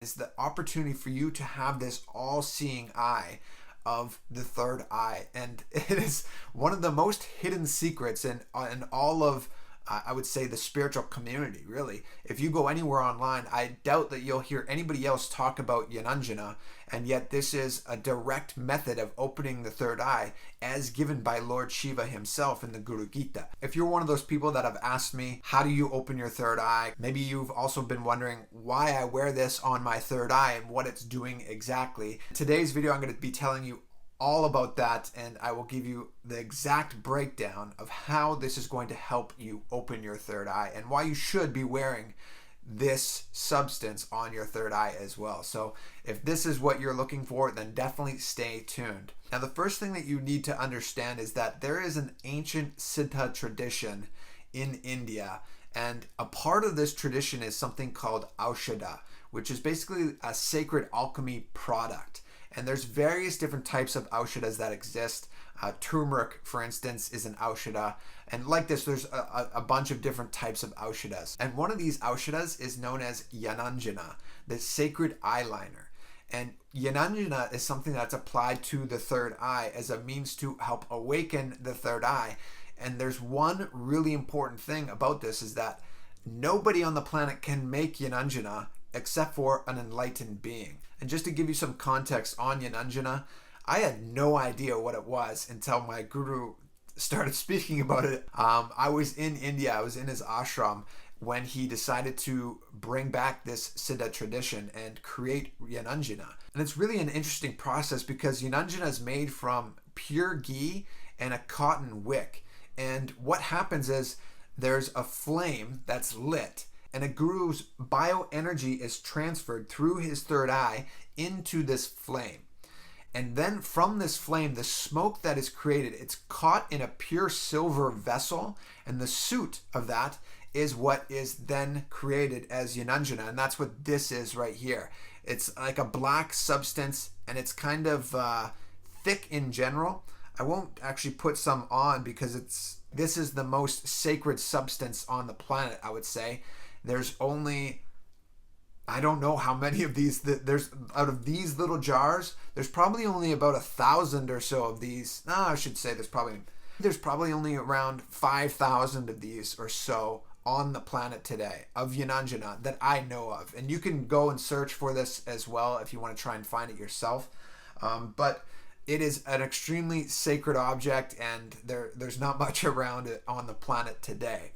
is the opportunity for you to have this all-seeing eye of the third eye. And it is one of the most hidden secrets in all of, I would say, the spiritual community, really. If you go anywhere online, I doubt that you'll hear anybody else talk about Jnana-Anjana, and yet this is a direct method of opening the third eye as given by Lord Shiva himself in the Guru Gita. If you're one of those people that have asked me, how do you open your third eye? Maybe you've also been wondering why I wear this on my third eye and what it's doing exactly. In today's video, I'm going to be telling you all about that, and I will give you the exact breakdown of how this is going to help you open your third eye and why you should be wearing this substance on your third eye as well. So if this is what you're looking for, then definitely stay tuned. Now, the first thing that you need to understand is that there is an ancient Siddha tradition in India, and a part of this tradition is something called Aushadha, which is basically a sacred alchemy product. And there's various different types of Aushadhas that exist. Turmeric, for instance, is an Aushadha. And like this, there's a bunch of different types of Aushadhas. And one of these Aushadhas is known as Jnana-Anjana, the sacred eyeliner. And Jnana-Anjana is something that's applied to the third eye as a means to help awaken the third eye. And there's one really important thing about this is that nobody on the planet can make Jnana-Anjana except for an enlightened being. And just to give you some context on Jnana-Anjana, I had no idea what it was until my guru started speaking about it. I was in India, I was in his ashram when he decided to bring back this Siddha tradition and create Jnana-Anjana. And it's really an interesting process because Jnana-Anjana is made from pure ghee and a cotton wick. And what happens is there's a flame that's lit, and a guru's bioenergy is transferred through his third eye into this flame. And then from this flame, the smoke that is created, it's caught in a pure silver vessel, and the soot of that is what is then created as Jnana-Anjana, and that's what this is right here. It's like a black substance, and it's kind of thick in general. I won't actually put some on because this is the most sacred substance on the planet, I would say. There's only, I don't know how many of these, there's out of these little jars, there's probably only about 1,000 or so of these. No, I should say there's probably only around 5,000 of these or so on the planet today of Jnana-Anjana that I know of. And you can go and search for this as well if you want to try and find it yourself. But it is an extremely sacred object, and there's not much around it on the planet today.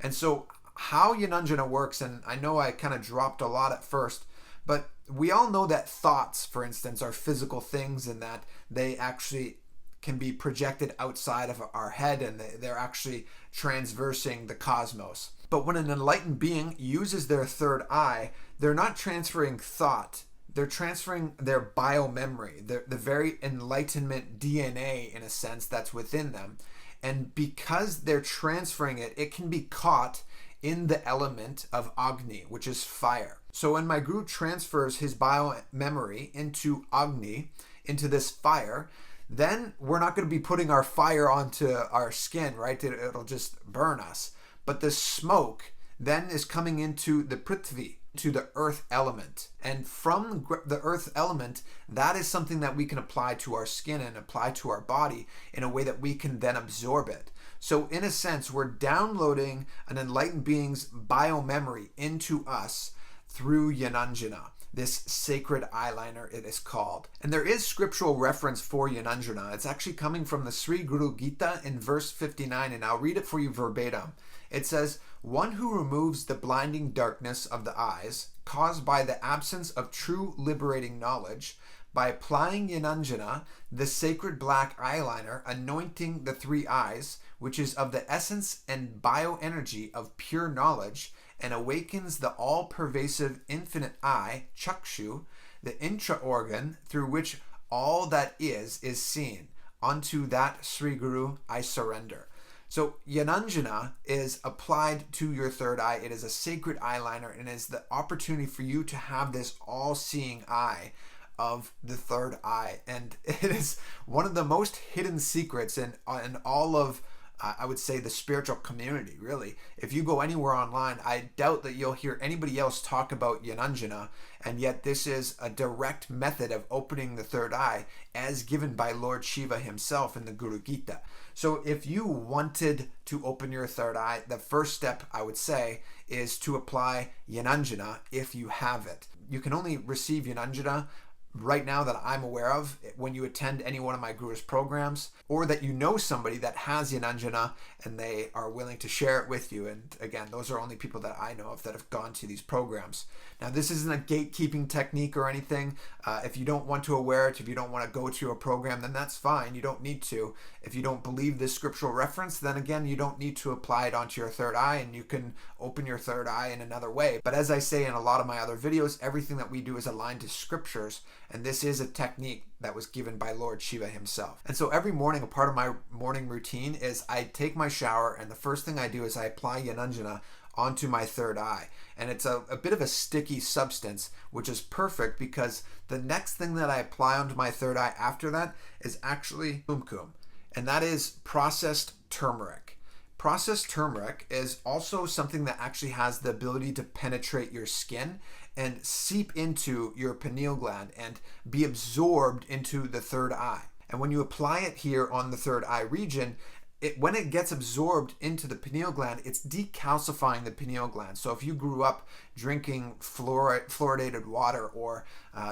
And so how Jnana-Anjana works, and I know I kind of dropped a lot at first, but we all know that thoughts, for instance, are physical things and that they actually can be projected outside of our head, and they're actually transversing the cosmos. But when an enlightened being uses their third eye, they're not transferring thought. They're transferring their biomemory, the very enlightenment DNA, in a sense, that's within them. And because they're transferring it, it can be caught in the element of Agni, which is fire. So when my guru transfers his bio-memory into Agni, into this fire, then we're not going to be putting our fire onto our skin, right? It'll just burn us. But the smoke then is coming into the Prithvi, to the earth element. And from the earth element, that is something that we can apply to our skin and apply to our body in a way that we can then absorb it. So in a sense, we're downloading an enlightened being's biomemory into us through Jnana-Anjana, this sacred eyeliner it is called. And there is scriptural reference for Jnana-Anjana. It's actually coming from the Sri Guru Gita in verse 59, and I'll read it for you verbatim. It says, "One who removes the blinding darkness of the eyes, caused by the absence of true liberating knowledge, by applying Jnana-Anjana, the sacred black eyeliner, anointing the three eyes, which is of the essence and bioenergy of pure knowledge, and awakens the all-pervasive infinite eye, chakshu, the intra-organ through which all that is seen. Unto that Sri Guru I surrender." So Jnana-Anjana is applied to your third eye. It is a sacred eyeliner, and is the opportunity for you to have this all-seeing eye of the third eye. And it is one of the most hidden secrets in all of I would say the spiritual community, really. If you go anywhere online, I doubt that you'll hear anybody else talk about Jnana-Anjana, and yet this is a direct method of opening the third eye as given by Lord Shiva himself in the Guru Gita. So if you wanted to open your third eye, the first step I would say is to apply Jnana-Anjana if you have it. You can only receive Jnana-Anjana right now that I'm aware of when you attend any one of my Gurus programs, or that you know somebody that has Jnana-Anjana and they are willing to share it with you. And again, those are only people that I know of that have gone to these programs. Now, this isn't a gatekeeping technique or anything. If you don't want to wear it, if you don't want to go to a program, then that's fine. You don't need to. If you don't believe this scriptural reference, then again, you don't need to apply it onto your third eye, and you can open your third eye in another way. But as I say in a lot of my other videos, everything that we do is aligned to scriptures, and this is a technique that was given by Lord Shiva himself. And so every morning, a part of my morning routine is I take my shower, and the first thing I do is I apply Jnana-Anjana onto my third eye. And it's a bit of a sticky substance, which is perfect because the next thing that I apply onto my third eye after that is actually kumkum, and that is processed turmeric. Processed turmeric is also something that actually has the ability to penetrate your skin and seep into your pineal gland and be absorbed into the third eye. And when you apply it here on the third eye region, when it gets absorbed into the pineal gland, it's decalcifying the pineal gland. So if you grew up drinking fluoridated water or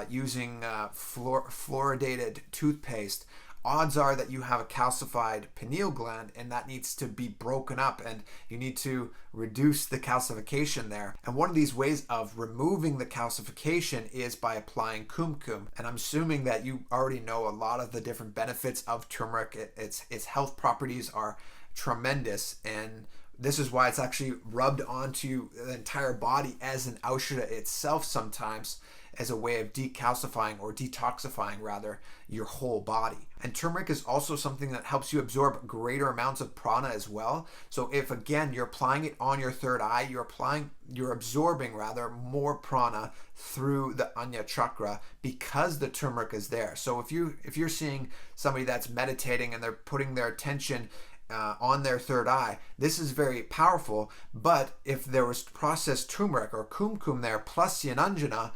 using fluoridated toothpaste, odds are that you have a calcified pineal gland, and that needs to be broken up, and you need to reduce the calcification there. And one of these ways of removing the calcification is by applying kumkum. And I'm assuming that you already know a lot of the different benefits of turmeric. Its health properties are tremendous, and this is why it's actually rubbed onto the entire body as an Aushadha itself sometimes, as a way of decalcifying or detoxifying rather your whole body. And turmeric is also something that helps you absorb greater amounts of prana as well. So if again you're applying it on your third eye, you're absorbing rather more prana through the Ajna Chakra because the turmeric is there. So if you're seeing somebody that's meditating and they're putting their attention on their third eye, this is very powerful. But if there was processed turmeric or kumkum there plus Jnana-Anjana,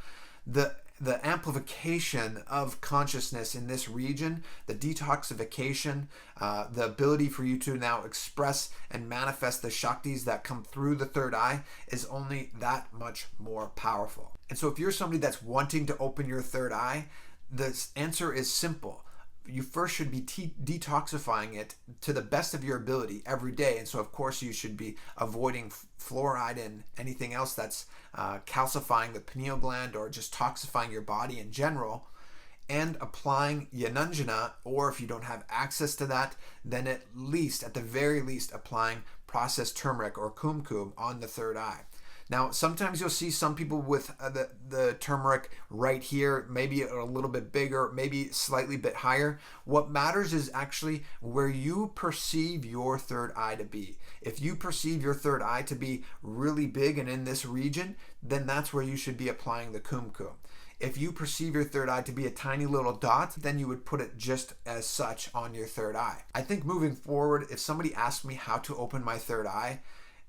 the amplification of consciousness in this region, the detoxification, the ability for you to now express and manifest the Shaktis that come through the third eye is only that much more powerful. And so if you're somebody that's wanting to open your third eye, the answer is simple. You first should be detoxifying it to the best of your ability every day. And so, of course, you should be avoiding fluoride and anything else that's calcifying the pineal gland or just toxifying your body in general, and applying Jnana-Anjana, or if you don't have access to that, then at the very least, applying processed turmeric or kumkum on the third eye. Now, sometimes you'll see some people with the turmeric right here, maybe a little bit bigger, maybe slightly bit higher. What matters is actually where you perceive your third eye to be. If you perceive your third eye to be really big and in this region, then that's where you should be applying the kumkum. If you perceive your third eye to be a tiny little dot, then you would put it just as such on your third eye. I think moving forward, if somebody asked me how to open my third eye,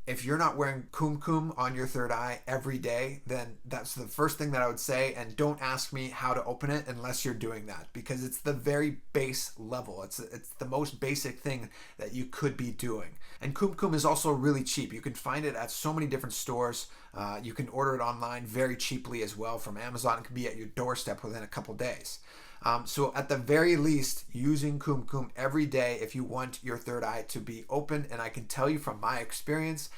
if you're not wearing kumkum on your third eye every day, then that's the first thing that I would say. And don't ask me how to open it unless you're doing that, because it's the very base level. It's the most basic thing that you could be doing. And kumkum is also really cheap. You can find it at so many different stores. You can order it online very cheaply as well from Amazon. It can be at your doorstep within a couple days. So at the very least, using kumkum every day if you want your third eye to be open. And I can tell you from my experience,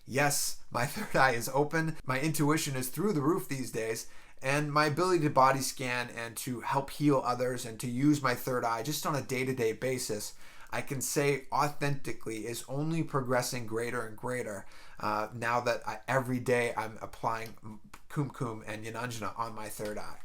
yes, my third eye is open. My intuition is through the roof these days. And my ability to body scan and to help heal others and to use my third eye just on a day-to-day basis, I can say authentically is only progressing greater and greater now that every day I'm applying kumkum and Jnana-Anjana on my third eye.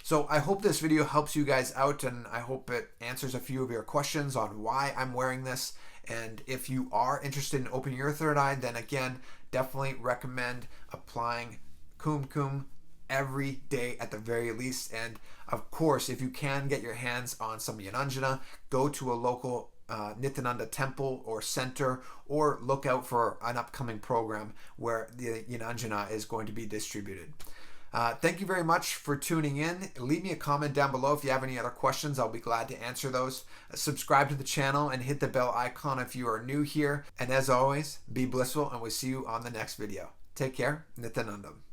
So I hope this video helps you guys out, and I hope it answers a few of your questions on why I'm wearing this. And if you are interested in opening your third eye, then again, definitely recommend applying kumkum every day at the very least. And of course, if you can get your hands on some Jnana-Anjana, go to a local Nityananda temple or center, or look out for an upcoming program where the Jnana-Anjana is going to be distributed. Thank you very much for tuning in. Leave me a comment down below if you have any other questions. I'll be glad to answer those. Subscribe to the channel and hit the bell icon if you are new here. And as always, be blissful, and we'll see you on the next video. Take care. Nityanandam.